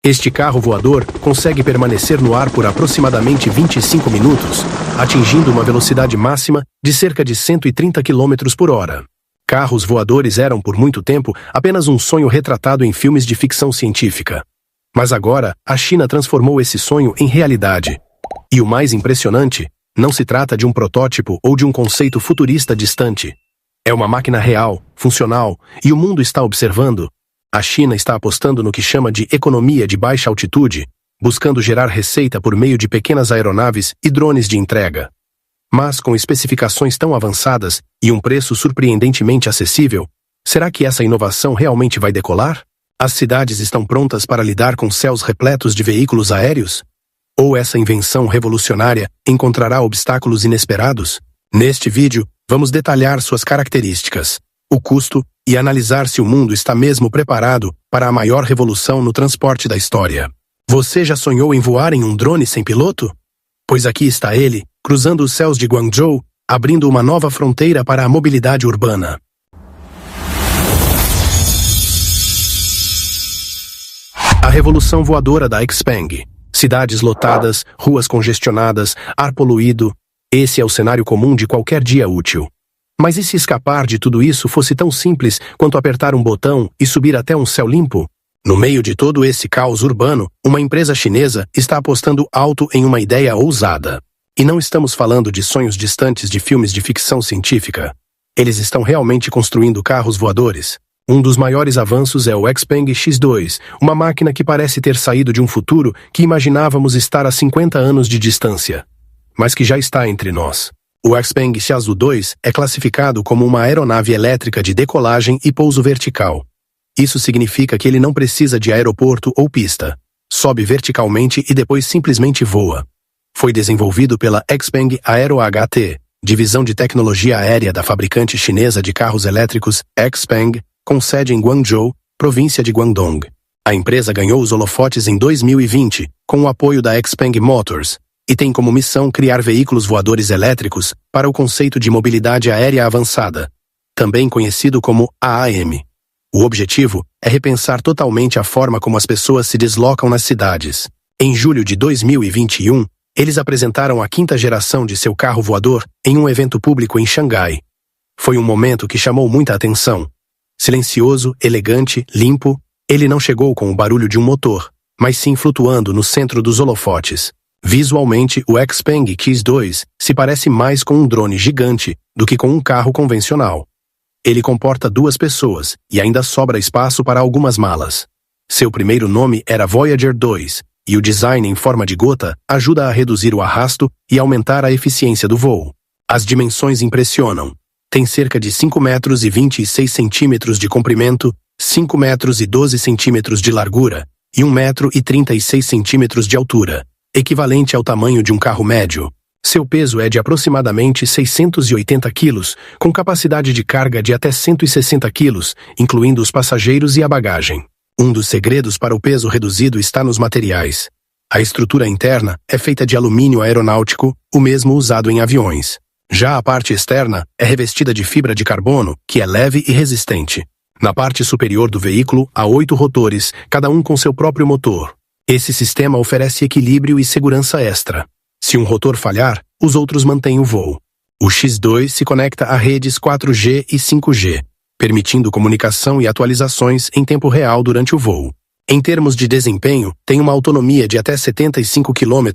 Este carro voador consegue permanecer no ar por aproximadamente 25 minutos, atingindo uma velocidade máxima de cerca de 130 km por hora. Carros voadores eram, por muito tempo, apenas um sonho retratado em filmes de ficção científica. Mas agora, a China transformou esse sonho em realidade. E o mais impressionante, não se trata de um protótipo ou de um conceito futurista distante. É uma máquina real, funcional, e o mundo está observando. A China está apostando no que chama de economia de baixa altitude, buscando gerar receita por meio de pequenas aeronaves e drones de entrega. Mas com especificações tão avançadas e um preço surpreendentemente acessível, será que essa inovação realmente vai decolar? As cidades estão prontas para lidar com céus repletos de veículos aéreos? Ou essa invenção revolucionária encontrará obstáculos inesperados? Neste vídeo, vamos detalhar suas características, o custo e analisar se o mundo está mesmo preparado para a maior revolução no transporte da história. Você já sonhou em voar em um drone sem piloto? Pois aqui está ele, cruzando os céus de Guangzhou, abrindo uma nova fronteira para a mobilidade urbana. A revolução voadora da Xpeng. Cidades lotadas, ruas congestionadas, ar poluído. Esse é o cenário comum de qualquer dia útil. Mas e se escapar de tudo isso fosse tão simples quanto apertar um botão e subir até um céu limpo? No meio de todo esse caos urbano, uma empresa chinesa está apostando alto em uma ideia ousada. E não estamos falando de sonhos distantes de filmes de ficção científica. Eles estão realmente construindo carros voadores. Um dos maiores avanços é o Xpeng X2, uma máquina que parece ter saído de um futuro que imaginávamos estar a 50 anos de distância, mas que já está entre nós. O Xpeng X2 é classificado como uma aeronave elétrica de decolagem e pouso vertical. Isso significa que ele não precisa de aeroporto ou pista. Sobe verticalmente e depois simplesmente voa. Foi desenvolvido pela Xpeng Aero HT, divisão de tecnologia aérea da fabricante chinesa de carros elétricos Xpeng, com sede em Guangzhou, província de Guangdong. A empresa ganhou os holofotes em 2020, com o apoio da Xpeng Motors, e tem como missão criar veículos voadores elétricos para o conceito de mobilidade aérea avançada, também conhecido como AAM. O objetivo é repensar totalmente a forma como as pessoas se deslocam nas cidades. Em julho de 2021, eles apresentaram a 5ª geração de seu carro voador em um evento público em Xangai. Foi um momento que chamou muita atenção. Silencioso, elegante, limpo, ele não chegou com o barulho de um motor, mas sim flutuando no centro dos holofotes. Visualmente, o Xpeng X2 se parece mais com um drone gigante do que com um carro convencional. Ele comporta 2 pessoas e ainda sobra espaço para algumas malas. Seu primeiro nome era Voyager 2, e o design em forma de gota ajuda a reduzir o arrasto e aumentar a eficiência do voo. As dimensões impressionam. Tem cerca de 5 metros e 26 centímetros de comprimento, 5 metros e 12 centímetros de largura e 1 metro e 36 centímetros de altura, equivalente ao tamanho de um carro médio. Seu peso é de aproximadamente 680 quilos, com capacidade de carga de até 160 quilos, incluindo os passageiros e a bagagem. Um dos segredos para o peso reduzido está nos materiais. A estrutura interna é feita de alumínio aeronáutico, o mesmo usado em aviões. Já a parte externa é revestida de fibra de carbono, que é leve e resistente. Na parte superior do veículo há 8 rotores, cada um com seu próprio motor. Esse sistema oferece equilíbrio e segurança extra. Se um rotor falhar, os outros mantêm o voo. O X2 se conecta a redes 4G e 5G, permitindo comunicação e atualizações em tempo real durante o voo. Em termos de desempenho, tem uma autonomia de até 75 km,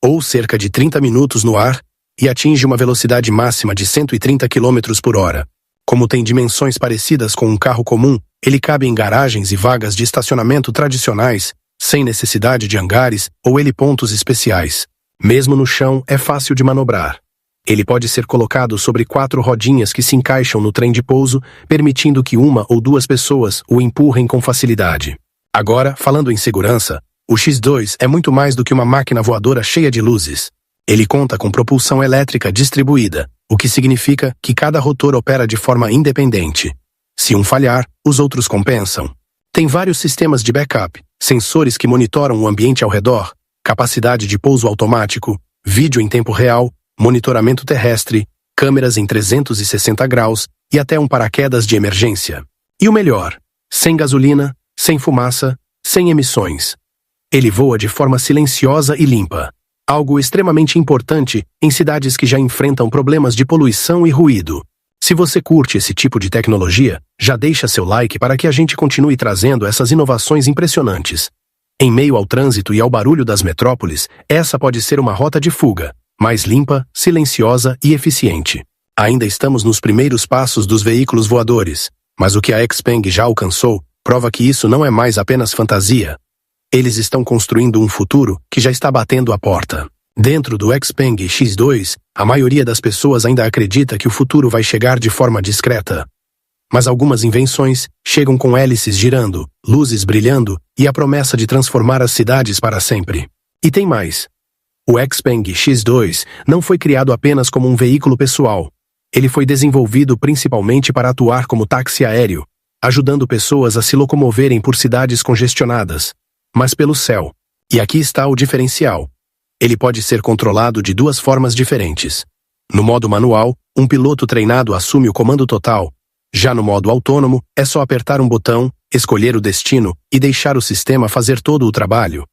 ou cerca de 30 minutos no ar, e atinge uma velocidade máxima de 130 km por hora. Como tem dimensões parecidas com um carro comum, ele cabe em garagens e vagas de estacionamento tradicionais, sem necessidade de hangares ou helipontos especiais. Mesmo no chão, é fácil de manobrar. Ele pode ser colocado sobre 4 rodinhas que se encaixam no trem de pouso, permitindo que 1 ou 2 pessoas o empurrem com facilidade. Agora, falando em segurança, o X2 é muito mais do que uma máquina voadora cheia de luzes. Ele conta com propulsão elétrica distribuída, o que significa que cada rotor opera de forma independente. Se um falhar, os outros compensam. Tem vários sistemas de backup, sensores que monitoram o ambiente ao redor, capacidade de pouso automático, vídeo em tempo real, monitoramento terrestre, câmeras em 360 graus e até um paraquedas de emergência. E o melhor, sem gasolina, sem fumaça, sem emissões. Ele voa de forma silenciosa e limpa. Algo extremamente importante em cidades que já enfrentam problemas de poluição e ruído. Se você curte esse tipo de tecnologia, já deixa seu like para que a gente continue trazendo essas inovações impressionantes. Em meio ao trânsito e ao barulho das metrópoles, essa pode ser uma rota de fuga, mais limpa, silenciosa e eficiente. Ainda estamos nos primeiros passos dos veículos voadores, mas o que a XPeng já alcançou prova que isso não é mais apenas fantasia. Eles estão construindo um futuro que já está batendo a porta. Dentro do XPeng X2, a maioria das pessoas ainda acredita que o futuro vai chegar de forma discreta. Mas algumas invenções chegam com hélices girando, luzes brilhando e a promessa de transformar as cidades para sempre. E tem mais. O XPeng X2 não foi criado apenas como um veículo pessoal. Ele foi desenvolvido principalmente para atuar como táxi aéreo, ajudando pessoas a se locomoverem por cidades congestionadas, mas pelo céu. E aqui está o diferencial. Ele pode ser controlado de duas formas diferentes. No modo manual, um piloto treinado assume o comando total. Já no modo autônomo, é só apertar um botão, escolher o destino e deixar o sistema fazer todo o trabalho.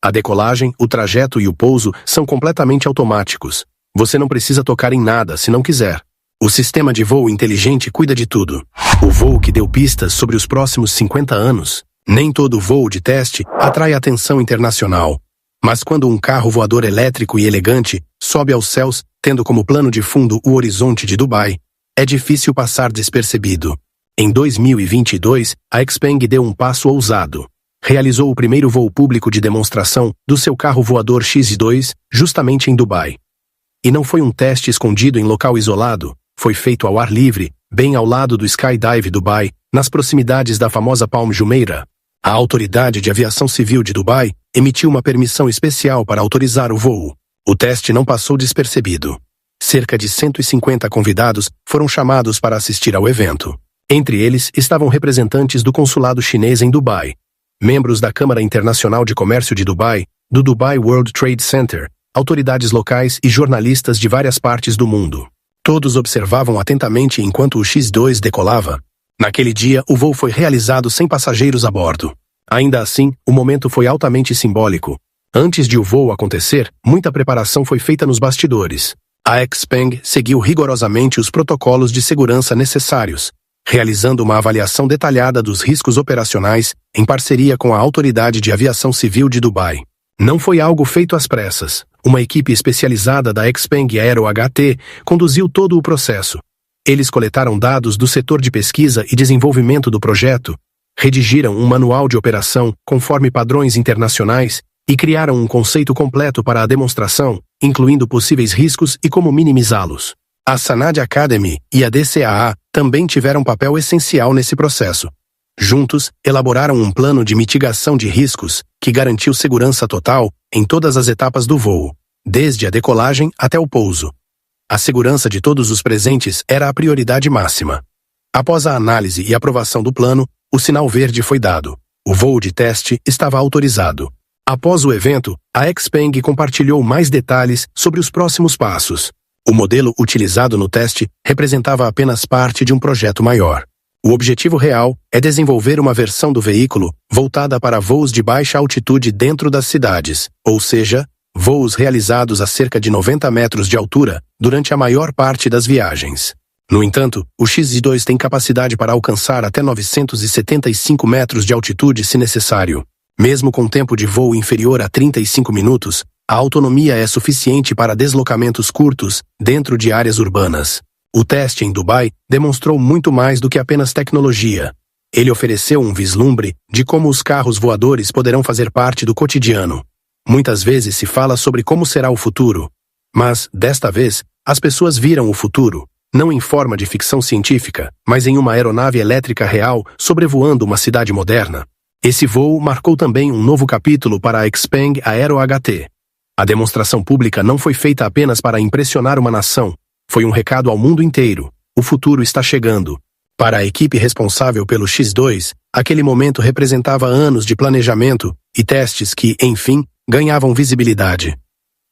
A decolagem, o trajeto e o pouso são completamente automáticos. Você não precisa tocar em nada se não quiser. O sistema de voo inteligente cuida de tudo. O voo que deu pistas sobre os próximos 50 anos. Nem todo voo de teste atrai atenção internacional. Mas quando um carro voador elétrico e elegante sobe aos céus, tendo como plano de fundo o horizonte de Dubai, é difícil passar despercebido. Em 2022, a XPeng deu um passo ousado. Realizou o primeiro voo público de demonstração do seu carro voador X2, justamente em Dubai. E não foi um teste escondido em local isolado, foi feito ao ar livre, bem ao lado do Skydive Dubai, nas proximidades da famosa Palm Jumeirah. A Autoridade de Aviação Civil de Dubai emitiu uma permissão especial para autorizar o voo. O teste não passou despercebido. Cerca de 150 convidados foram chamados para assistir ao evento. Entre eles estavam representantes do consulado chinês em Dubai, membros da Câmara Internacional de Comércio de Dubai, do Dubai World Trade Center, autoridades locais e jornalistas de várias partes do mundo. Todos observavam atentamente enquanto o X2 decolava. Naquele dia, o voo foi realizado sem passageiros a bordo. Ainda assim, o momento foi altamente simbólico. Antes de o voo acontecer, muita preparação foi feita nos bastidores. A XPeng seguiu rigorosamente os protocolos de segurança necessários, realizando uma avaliação detalhada dos riscos operacionais em parceria com a Autoridade de Aviação Civil de Dubai. Não foi algo feito às pressas. Uma equipe especializada da XPeng Aero HT conduziu todo o processo. Eles coletaram dados do setor de pesquisa e desenvolvimento do projeto, redigiram um manual de operação conforme padrões internacionais e criaram um conceito completo para a demonstração, incluindo possíveis riscos e como minimizá-los. A Sanad Academy e a DCAA também tiveram papel essencial nesse processo. Juntos, elaboraram um plano de mitigação de riscos que garantiu segurança total em todas as etapas do voo, desde a decolagem até o pouso. A segurança de todos os presentes era a prioridade máxima. Após a análise e aprovação do plano, o sinal verde foi dado. O voo de teste estava autorizado. Após o evento, a XPeng compartilhou mais detalhes sobre os próximos passos. O modelo utilizado no teste representava apenas parte de um projeto maior. O objetivo real é desenvolver uma versão do veículo voltada para voos de baixa altitude dentro das cidades, ou seja, voos realizados a cerca de 90 metros de altura durante a maior parte das viagens. No entanto, o X2 tem capacidade para alcançar até 975 metros de altitude se necessário. Mesmo com tempo de voo inferior a 35 minutos, a autonomia é suficiente para deslocamentos curtos dentro de áreas urbanas. O teste em Dubai demonstrou muito mais do que apenas tecnologia. Ele ofereceu um vislumbre de como os carros voadores poderão fazer parte do cotidiano. Muitas vezes se fala sobre como será o futuro, mas, desta vez, as pessoas viram o futuro, não em forma de ficção científica, mas em uma aeronave elétrica real sobrevoando uma cidade moderna. Esse voo marcou também um novo capítulo para a XPeng Aero HT. A demonstração pública não foi feita apenas para impressionar uma nação, foi um recado ao mundo inteiro. O futuro está chegando. Para a equipe responsável pelo X2, aquele momento representava anos de planejamento e testes que, enfim, ganhavam visibilidade.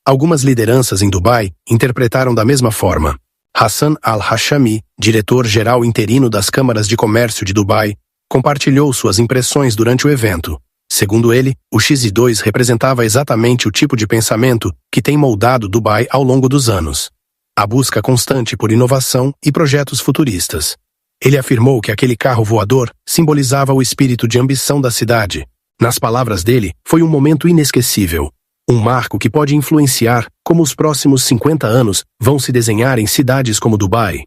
Algumas lideranças em Dubai interpretaram da mesma forma. Hassan Al-Hashami, diretor-geral interino das câmaras de comércio de Dubai, compartilhou suas impressões durante o evento. Segundo ele, o XI-2 representava exatamente o tipo de pensamento que tem moldado Dubai ao longo dos anos. A busca constante por inovação e projetos futuristas. Ele afirmou que aquele carro voador simbolizava o espírito de ambição da cidade. Nas palavras dele, foi um momento inesquecível. Um marco que pode influenciar como os próximos 50 anos vão se desenhar em cidades como Dubai.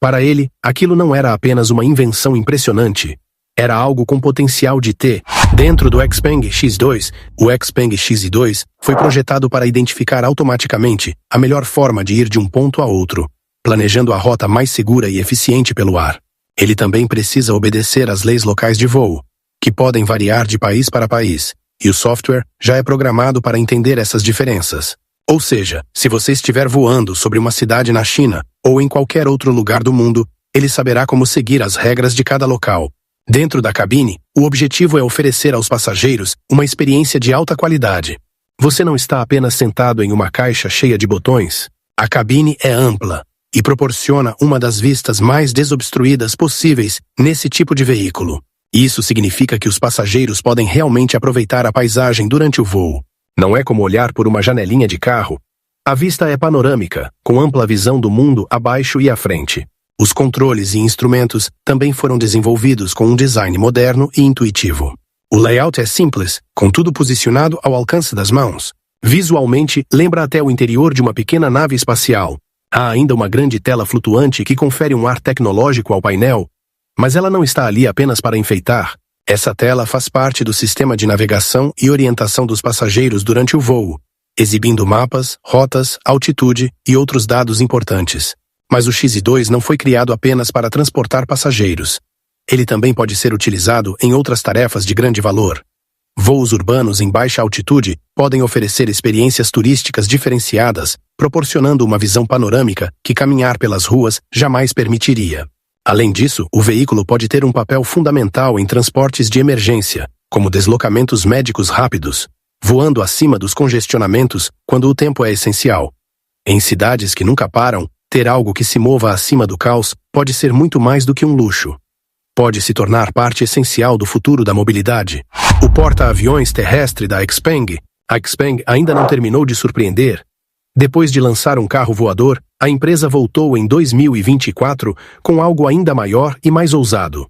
Para ele, aquilo não era apenas uma invenção impressionante. Era algo com potencial de ter. Dentro do Xpeng X2, o Xpeng XI2 foi projetado para identificar automaticamente a melhor forma de ir de um ponto a outro, planejando a rota mais segura e eficiente pelo ar. Ele também precisa obedecer às leis locais de voo, que podem variar de país para país, e o software já é programado para entender essas diferenças. Ou seja, se você estiver voando sobre uma cidade na China ou em qualquer outro lugar do mundo, ele saberá como seguir as regras de cada local. Dentro da cabine, o objetivo é oferecer aos passageiros uma experiência de alta qualidade. Você não está apenas sentado em uma caixa cheia de botões. A cabine é ampla e proporciona uma das vistas mais desobstruídas possíveis nesse tipo de veículo. Isso significa que os passageiros podem realmente aproveitar a paisagem durante o voo. Não é como olhar por uma janelinha de carro. A vista é panorâmica, com ampla visão do mundo abaixo e à frente. Os controles e instrumentos também foram desenvolvidos com um design moderno e intuitivo. O layout é simples, com tudo posicionado ao alcance das mãos. Visualmente, lembra até o interior de uma pequena nave espacial. Há ainda uma grande tela flutuante que confere um ar tecnológico ao painel, mas ela não está ali apenas para enfeitar. Essa tela faz parte do sistema de navegação e orientação dos passageiros durante o voo, exibindo mapas, rotas, altitude e outros dados importantes. Mas o XI2 não foi criado apenas para transportar passageiros. Ele também pode ser utilizado em outras tarefas de grande valor. Voos urbanos em baixa altitude podem oferecer experiências turísticas diferenciadas, proporcionando uma visão panorâmica que caminhar pelas ruas jamais permitiria. Além disso, o veículo pode ter um papel fundamental em transportes de emergência, como deslocamentos médicos rápidos, voando acima dos congestionamentos quando o tempo é essencial. Em cidades que nunca param, ter algo que se mova acima do caos pode ser muito mais do que um luxo. Pode se tornar parte essencial do futuro da mobilidade. O porta-aviões terrestre da Xpeng, a Xpeng ainda não terminou de surpreender. Depois de lançar um carro voador, a empresa voltou em 2024 com algo ainda maior e mais ousado.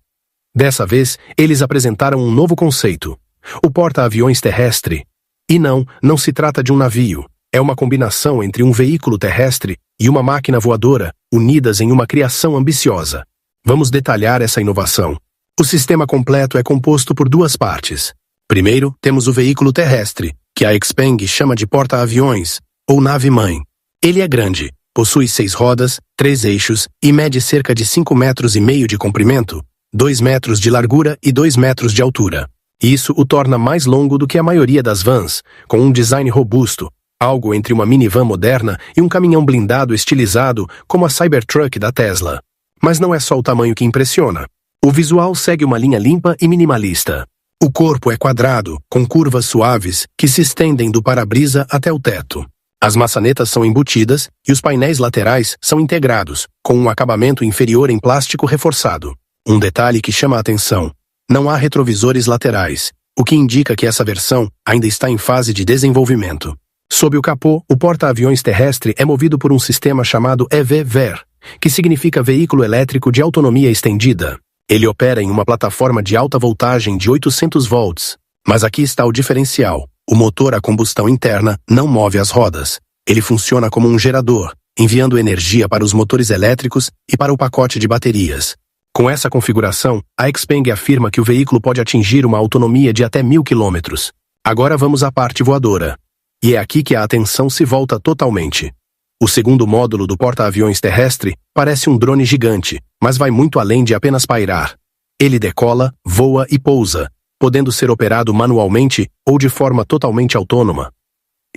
Dessa vez, eles apresentaram um novo conceito: o porta-aviões terrestre. E não se trata de um navio. É uma combinação entre um veículo terrestre e uma máquina voadora, unidas em uma criação ambiciosa. Vamos detalhar essa inovação. O sistema completo é composto por duas partes. Primeiro, temos o veículo terrestre, que a Xpeng chama de porta-aviões, ou nave-mãe. Ele é grande, possui 6 rodas, 3 eixos e mede cerca de 5,5 metros de comprimento, 2 metros de largura e 2 metros de altura. Isso o torna mais longo do que a maioria das vans, com um design robusto, algo entre uma minivan moderna e um caminhão blindado estilizado como a Cybertruck da Tesla. Mas não é só o tamanho que impressiona. O visual segue uma linha limpa e minimalista. O corpo é quadrado, com curvas suaves que se estendem do para-brisa até o teto. As maçanetas são embutidas e os painéis laterais são integrados, com um acabamento inferior em plástico reforçado. Um detalhe que chama a atenção: não há retrovisores laterais, o que indica que essa versão ainda está em fase de desenvolvimento. Sob o capô, o porta-aviões terrestre é movido por um sistema chamado EV-VER, que significa Veículo Elétrico de Autonomia Estendida. Ele opera em uma plataforma de alta voltagem de 800 volts. Mas aqui está o diferencial: o motor a combustão interna não move as rodas. Ele funciona como um gerador, enviando energia para os motores elétricos e para o pacote de baterias. Com essa configuração, a Xpeng afirma que o veículo pode atingir uma autonomia de até 1.000 km. Agora vamos à parte voadora. E é aqui que a atenção se volta totalmente. O segundo módulo do porta-aviões terrestre parece um drone gigante, mas vai muito além de apenas pairar. Ele decola, voa e pousa, podendo ser operado manualmente ou de forma totalmente autônoma.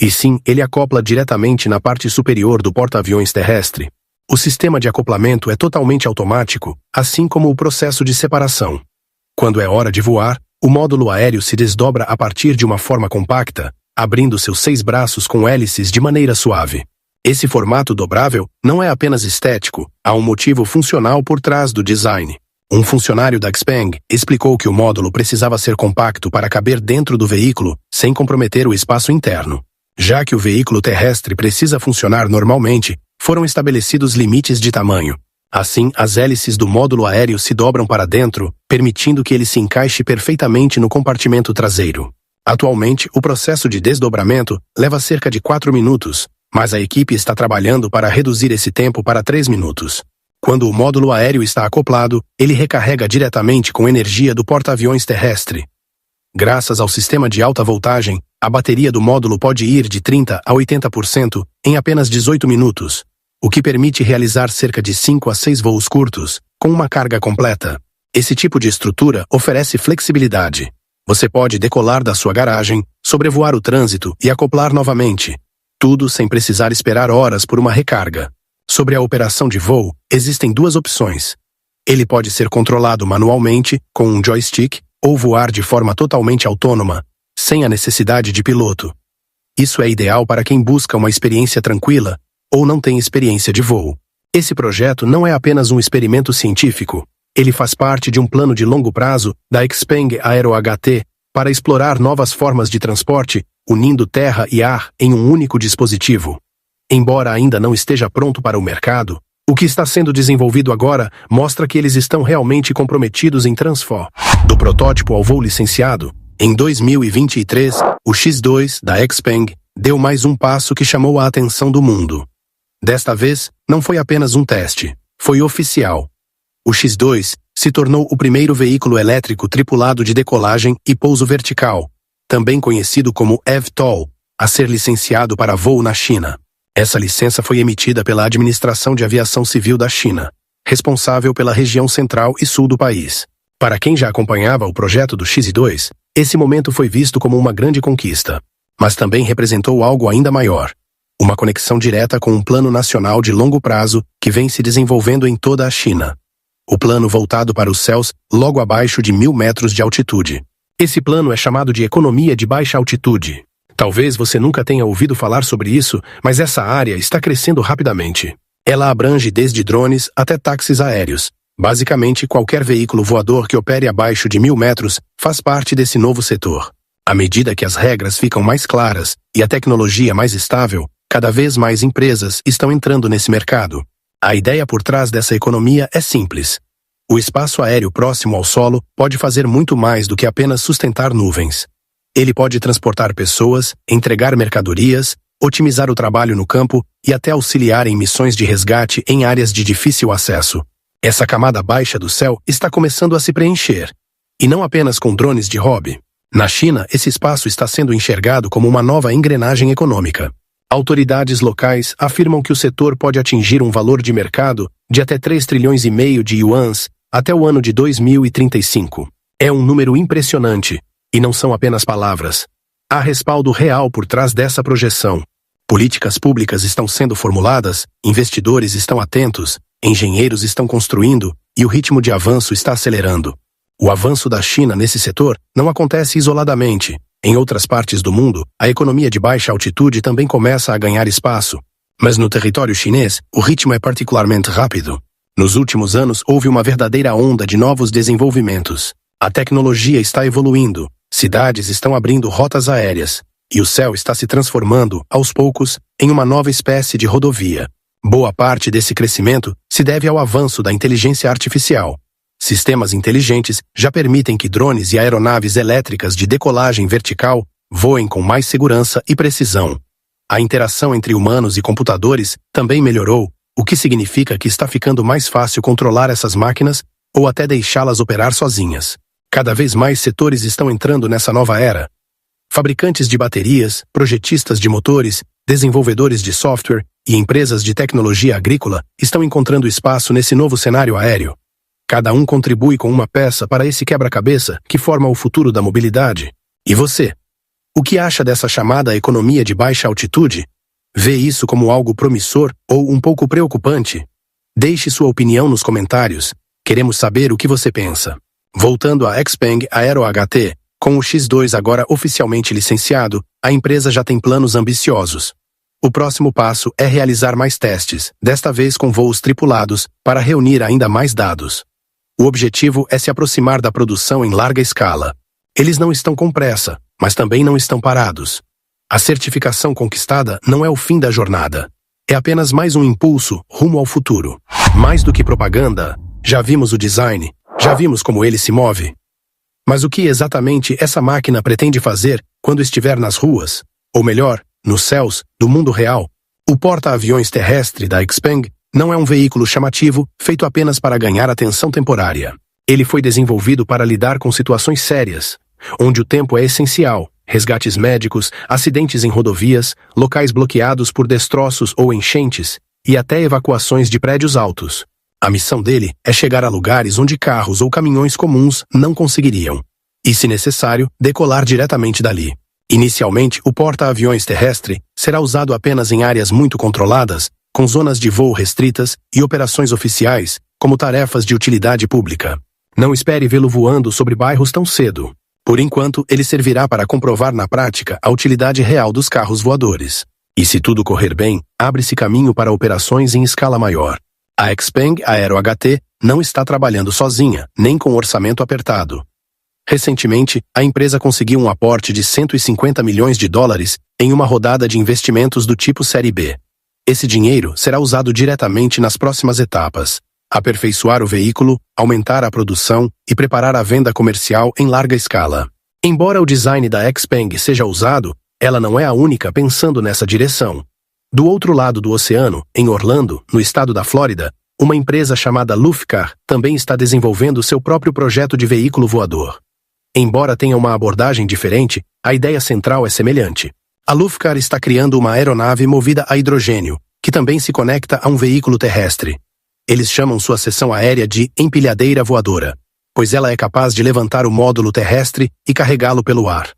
E sim, ele acopla diretamente na parte superior do porta-aviões terrestre. O sistema de acoplamento é totalmente automático, assim como o processo de separação. Quando é hora de voar, o módulo aéreo se desdobra a partir de uma forma compacta, abrindo seus 6 braços com hélices de maneira suave. Esse formato dobrável não é apenas estético, há um motivo funcional por trás do design. Um funcionário da Xpeng explicou que o módulo precisava ser compacto para caber dentro do veículo sem comprometer o espaço interno. Já que o veículo terrestre precisa funcionar normalmente, foram estabelecidos limites de tamanho. Assim, as hélices do módulo aéreo se dobram para dentro, permitindo que ele se encaixe perfeitamente no compartimento traseiro. Atualmente, o processo de desdobramento leva cerca de 4 minutos, mas a equipe está trabalhando para reduzir esse tempo para 3 minutos. Quando o módulo aéreo está acoplado, ele recarrega diretamente com energia do porta-aviões terrestre. Graças ao sistema de alta voltagem, a bateria do módulo pode ir de 30% a 80% em apenas 18 minutos, o que permite realizar cerca de 5 a 6 voos curtos, com uma carga completa. Esse tipo de estrutura oferece flexibilidade. Você pode decolar da sua garagem, sobrevoar o trânsito e acoplar novamente, tudo sem precisar esperar horas por uma recarga. Sobre a operação de voo, existem 2 opções. Ele pode ser controlado manualmente, com um joystick, ou voar de forma totalmente autônoma, sem a necessidade de piloto. Isso é ideal para quem busca uma experiência tranquila ou não tem experiência de voo. Esse projeto não é apenas um experimento científico. Ele faz parte de um plano de longo prazo da Xpeng Aero HT para explorar novas formas de transporte, unindo terra e ar em um único dispositivo. Embora ainda não esteja pronto para o mercado, o que está sendo desenvolvido agora mostra que eles estão realmente comprometidos em transformar. Do protótipo ao voo licenciado, em 2023, o X2 da Xpeng deu mais um passo que chamou a atenção do mundo. Desta vez, não foi apenas um teste, foi oficial. O X2 se tornou o primeiro veículo elétrico tripulado de decolagem e pouso vertical, também conhecido como eVTOL, a ser licenciado para voo na China. Essa licença foi emitida pela Administração de Aviação Civil da China, responsável pela região central e sul do país. Para quem já acompanhava o projeto do X2, esse momento foi visto como uma grande conquista, mas também representou algo ainda maior. Uma conexão direta com um plano nacional de longo prazo que vem se desenvolvendo em toda a China. O plano voltado para os céus logo abaixo de 1.000 metros de altitude. Esse plano é chamado de economia de baixa altitude. Talvez você nunca tenha ouvido falar sobre isso, mas essa área está crescendo rapidamente. Ela abrange desde drones até táxis aéreos. Basicamente, qualquer veículo voador que opere abaixo de 1.000 metros faz parte desse novo setor. À medida que as regras ficam mais claras e a tecnologia mais estável, cada vez mais empresas estão entrando nesse mercado. A ideia por trás dessa economia é simples. O espaço aéreo próximo ao solo pode fazer muito mais do que apenas sustentar nuvens. Ele pode transportar pessoas, entregar mercadorias, otimizar o trabalho no campo e até auxiliar em missões de resgate em áreas de difícil acesso. Essa camada baixa do céu está começando a se preencher. E não apenas com drones de hobby. Na China, esse espaço está sendo enxergado como uma nova engrenagem econômica. Autoridades locais afirmam que o setor pode atingir um valor de mercado de até 3,5 trilhões de yuans até o ano de 2035. É um número impressionante. E não são apenas palavras. Há respaldo real por trás dessa projeção. Políticas públicas estão sendo formuladas, investidores estão atentos, engenheiros estão construindo e o ritmo de avanço está acelerando. O avanço da China nesse setor não acontece isoladamente. Em outras partes do mundo, a economia de baixa altitude também começa a ganhar espaço. Mas no território chinês, o ritmo é particularmente rápido. Nos últimos anos, houve uma verdadeira onda de novos desenvolvimentos. A tecnologia está evoluindo. Cidades estão abrindo rotas aéreas, e o céu está se transformando, aos poucos, em uma nova espécie de rodovia. Boa parte desse crescimento se deve ao avanço da inteligência artificial. Sistemas inteligentes já permitem que drones e aeronaves elétricas de decolagem vertical voem com mais segurança e precisão. A interação entre humanos e computadores também melhorou, o que significa que está ficando mais fácil controlar essas máquinas ou até deixá-las operar sozinhas. Cada vez mais setores estão entrando nessa nova era. Fabricantes de baterias, projetistas de motores, desenvolvedores de software e empresas de tecnologia agrícola estão encontrando espaço nesse novo cenário aéreo. Cada um contribui com uma peça para esse quebra-cabeça que forma o futuro da mobilidade. E você? O que acha dessa chamada economia de baixa altitude? Vê isso como algo promissor ou um pouco preocupante? Deixe sua opinião nos comentários. Queremos saber o que você pensa. Voltando à Xpeng Aero HT, com o X2 agora oficialmente licenciado, a empresa já tem planos ambiciosos. O próximo passo é realizar mais testes, desta vez com voos tripulados, para reunir ainda mais dados. O objetivo é se aproximar da produção em larga escala. Eles não estão com pressa, mas também não estão parados. A certificação conquistada não é o fim da jornada. É apenas mais um impulso rumo ao futuro. Mais do que propaganda, já vimos o design, já vimos como ele se move. Mas o que exatamente essa máquina pretende fazer quando estiver nas ruas, ou melhor, nos céus, do mundo real? O porta-aviões terrestre da XPeng não é um veículo chamativo feito apenas para ganhar atenção temporária. Ele foi desenvolvido para lidar com situações sérias, onde o tempo é essencial, resgates médicos, acidentes em rodovias, locais bloqueados por destroços ou enchentes, e até evacuações de prédios altos. A missão dele é chegar a lugares onde carros ou caminhões comuns não conseguiriam. E, se necessário, decolar diretamente dali. Inicialmente, o porta-aviões terrestre será usado apenas em áreas muito controladas, com zonas de voo restritas e operações oficiais, como tarefas de utilidade pública. Não espere vê-lo voando sobre bairros tão cedo. Por enquanto, ele servirá para comprovar na prática a utilidade real dos carros voadores. E se tudo correr bem, abre-se caminho para operações em escala maior. A XPeng Aero HT não está trabalhando sozinha, nem com orçamento apertado. Recentemente, a empresa conseguiu um aporte de 150 milhões de dólares em uma rodada de investimentos do tipo Série B. Esse dinheiro será usado diretamente nas próximas etapas: aperfeiçoar o veículo, aumentar a produção e preparar a venda comercial em larga escala. Embora o design da XPeng seja usado, ela não é a única pensando nessa direção. Do outro lado do oceano, em Orlando, no estado da Flórida, uma empresa chamada Lufcar também está desenvolvendo seu próprio projeto de veículo voador. Embora tenha uma abordagem diferente, a ideia central é semelhante. A Lufcar está criando uma aeronave movida a hidrogênio, que também se conecta a um veículo terrestre. Eles chamam sua seção aérea de empilhadeira voadora, pois ela é capaz de levantar o módulo terrestre e carregá-lo pelo ar.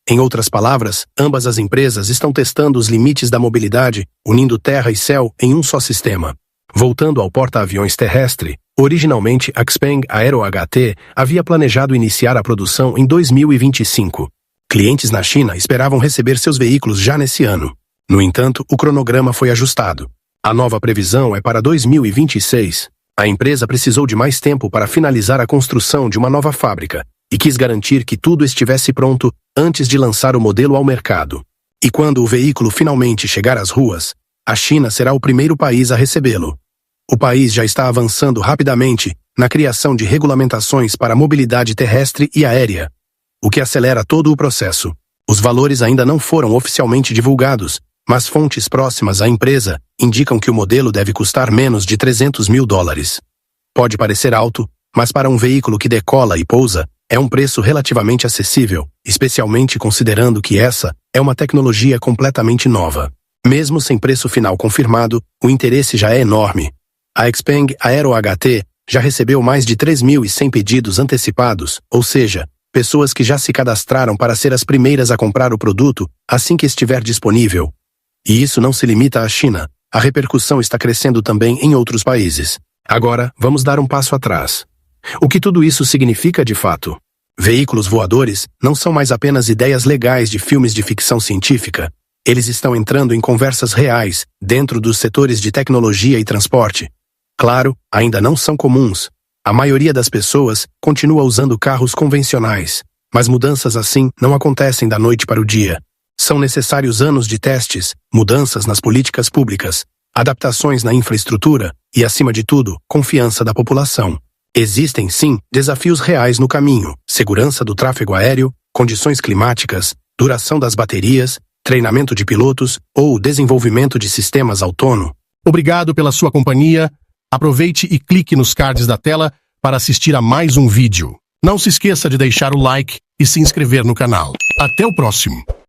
Em outras palavras, ambas as empresas estão testando os limites da mobilidade, unindo terra e céu em um só sistema. Voltando ao porta-aviões terrestre, originalmente a XPeng Aero HT havia planejado iniciar a produção em 2025. Clientes na China esperavam receber seus veículos já nesse ano. No entanto, o cronograma foi ajustado. A nova previsão é para 2026. A empresa precisou de mais tempo para finalizar a construção de uma nova fábrica e quis garantir que tudo estivesse pronto antes de lançar o modelo ao mercado. E quando o veículo finalmente chegar às ruas, a China será o primeiro país a recebê-lo. O país já está avançando rapidamente na criação de regulamentações para a mobilidade terrestre e aérea, o que acelera todo o processo. Os valores ainda não foram oficialmente divulgados, mas fontes próximas à empresa indicam que o modelo deve custar menos de 300 mil dólares. Pode parecer alto, mas para um veículo que decola e pousa, é um preço relativamente acessível, especialmente considerando que essa é uma tecnologia completamente nova. Mesmo sem preço final confirmado, o interesse já é enorme. A XPeng Aero HT já recebeu mais de 3.100 pedidos antecipados, ou seja, pessoas que já se cadastraram para ser as primeiras a comprar o produto assim que estiver disponível. E isso não se limita à China. A repercussão está crescendo também em outros países. Agora, vamos dar um passo atrás. O que tudo isso significa de fato? Veículos voadores não são mais apenas ideias legais de filmes de ficção científica. Eles estão entrando em conversas reais dentro dos setores de tecnologia e transporte. Claro, ainda não são comuns. A maioria das pessoas continua usando carros convencionais, mas mudanças assim não acontecem da noite para o dia. São necessários anos de testes, mudanças nas políticas públicas, adaptações na infraestrutura e, acima de tudo, confiança da população. Existem, sim, desafios reais no caminho: segurança do tráfego aéreo, condições climáticas, duração das baterias, treinamento de pilotos ou desenvolvimento de sistemas autônomos. Obrigado pela sua companhia. Aproveite e clique nos cards da tela para assistir a mais um vídeo. Não se esqueça de deixar o like e se inscrever no canal. Até o próximo!